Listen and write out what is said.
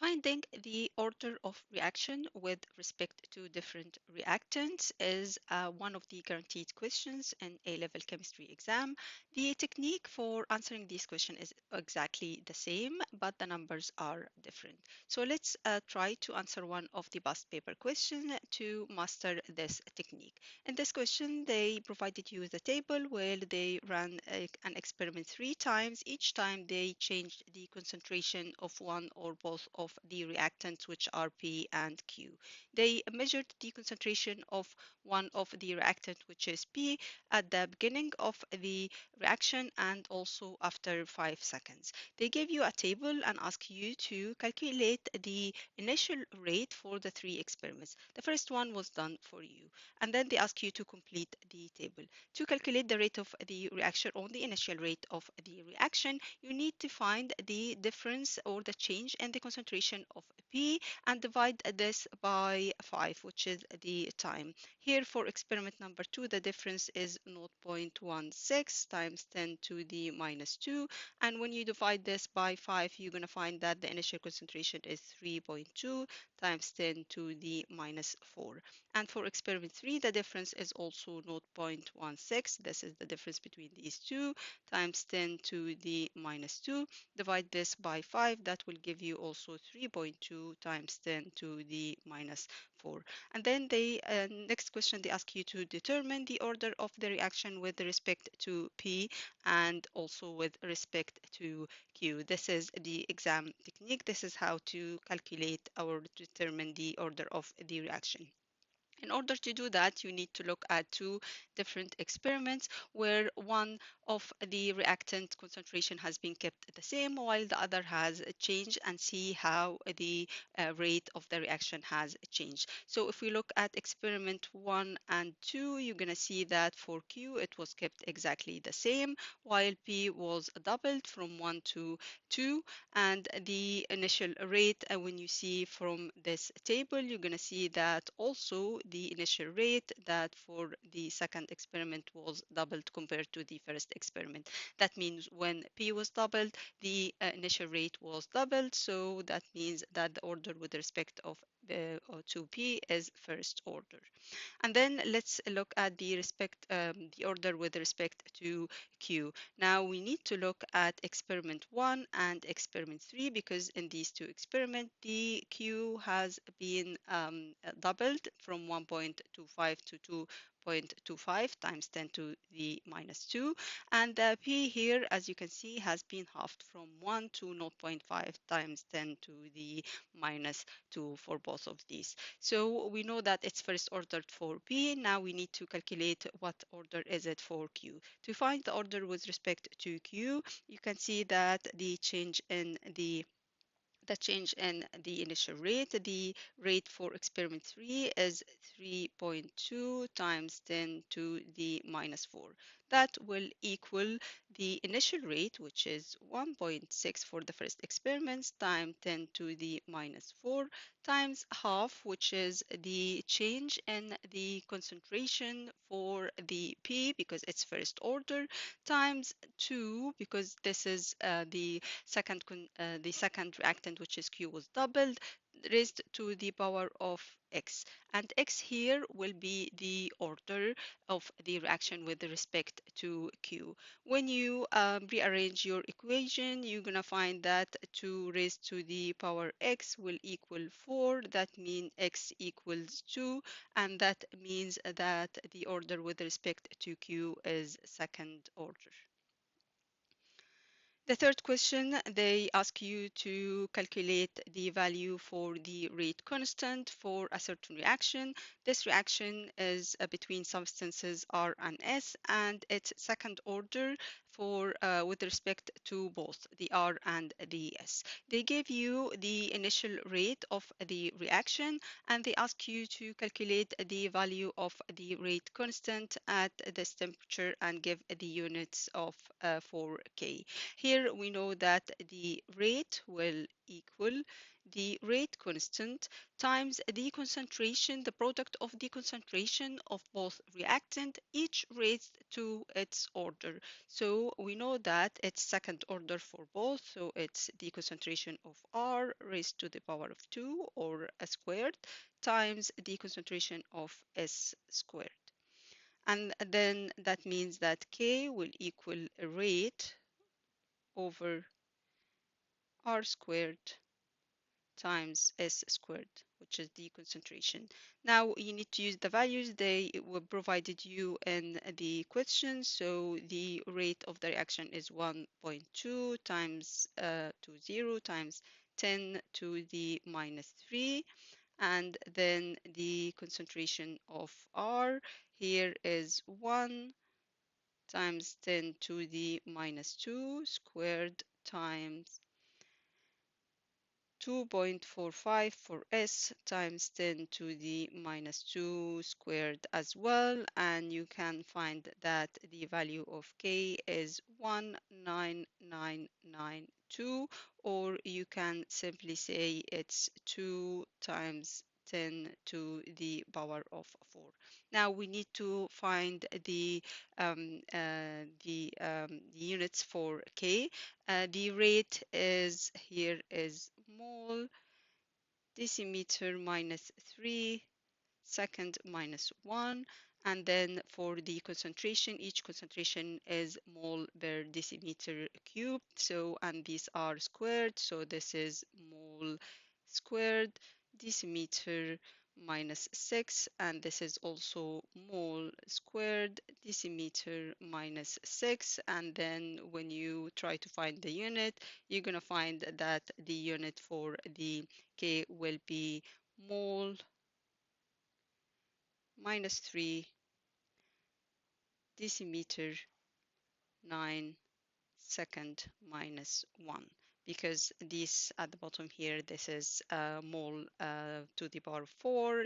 Finding the order of reaction with respect to different reactants is one of the guaranteed questions in A-level chemistry exam. The technique for answering this question is exactly the same, but the numbers are different. So let's try to answer one of the past paper question to master this technique. In this question, they provided you with a table where they ran an experiment 3 times. Each time they changed the concentration of one or both of the reactants, which are P and Q. They measured the concentration of one of the reactant, which is P, at the beginning of the reaction and also after 5 seconds. They gave you a table and ask you to calculate the initial rate for the 3 experiments. The first one was done for you, and then they ask you to complete the table. To calculate the rate of the reaction or the initial rate of the reaction, you need to find the difference or the change in the concentration of P and divide this by 5, which is the time. Here for experiment number 2, the difference is 0.16 times 10 to the minus 2. And when you divide this by 5, you're going to find that the initial concentration is 3.2 times 10 to the minus 4. And for experiment 3, the difference is also 0.16. This is the difference between these two, times 10 to the minus 2. Divide this by 5. That will give you also 3.2 times 10 to the minus 4. And then they next question, they ask you to determine the order of the reaction with respect to P and also with respect to Q. This is the exam technique. This is how to calculate or determine the order of the reaction. In order to do that, you need to look at 2 different experiments where one of the reactant concentration has been kept the same while the other has changed, and see how the rate of the reaction has changed. So if we look at experiment 1 and 2, you're going to see that for Q it was kept exactly the same while P was doubled from 1 to 2, and the initial rate, when you see from this table, you're going to see that also the initial rate that for the second experiment was doubled compared to the first experiment. That means when P was doubled, the initial rate was doubled, so that means that the order with respect of to P is first order. And then let's look at the order with respect to Q. Now we need to look at experiment 1 and experiment 3, because in these 2 experiments, the Q has been doubled from 1.25 to 2.25 times 10 to the minus 2. And the P here, as you can see, has been halved from 1 to 0.5 times 10 to the minus 2 for both of these. So we know that it's first ordered for P. Now we need to calculate what order is it for Q. To find the order with respect to Q, you can see that the change in the initial rate. The rate for experiment 3 is 3.2 times 10 to the minus 4. That will equal the initial rate, which is 1.6 for the first experiments, times 10 to the minus 4, times half, which is the change in the concentration for the P, because it's first order, times 2, because this is the second reactant, which is Q, was doubled, raised to the power of X. And X here will be the order of the reaction with respect to Q. When you rearrange your equation, you're going to find that 2 raised to the power X will equal 4. That means X equals 2. And that means that the order with respect to Q is second order. The third question, they ask you to calculate the value for the rate constant for a certain reaction. This reaction is between substances R and S, and it's second order for with respect to both the R and the S. They gave you the initial rate of the reaction, and they ask you to calculate the value of the rate constant at this temperature and give the units of for K. Here we know that the rate will equal the rate constant times the concentration, the product of the concentration of both reactant, each raised to its order. So we know that it's second order for both. So it's the concentration of R raised to the power of 2 or a squared times the concentration of S squared. And then that means that K will equal a rate over R squared times S squared, which is the concentration. Now you need to use the values they were provided you in the question. So the rate of the reaction is 1.2 times 20 times 10 to the minus 3. And then the concentration of R here is 1 times 10 to the minus 2 squared times 2.45 for S times 10 to the minus 2 squared as well. And you can find that the value of K is 19992, or you can simply say it's 2 times 10 to the power of 4. Now we need to find the units for K. The rate is here is mole decimeter minus 3 second minus 1. And then for the concentration, each concentration is mole per decimeter cubed. So, and these are squared. So this is mole squared decimeter minus 6. And this is also mole squared decimeter minus 6. And then when you try to find the unit, you're going to find that the unit for the K will be mole minus 3 decimeter 9 second minus 1, because this at the bottom here, this is mole to the power of 4,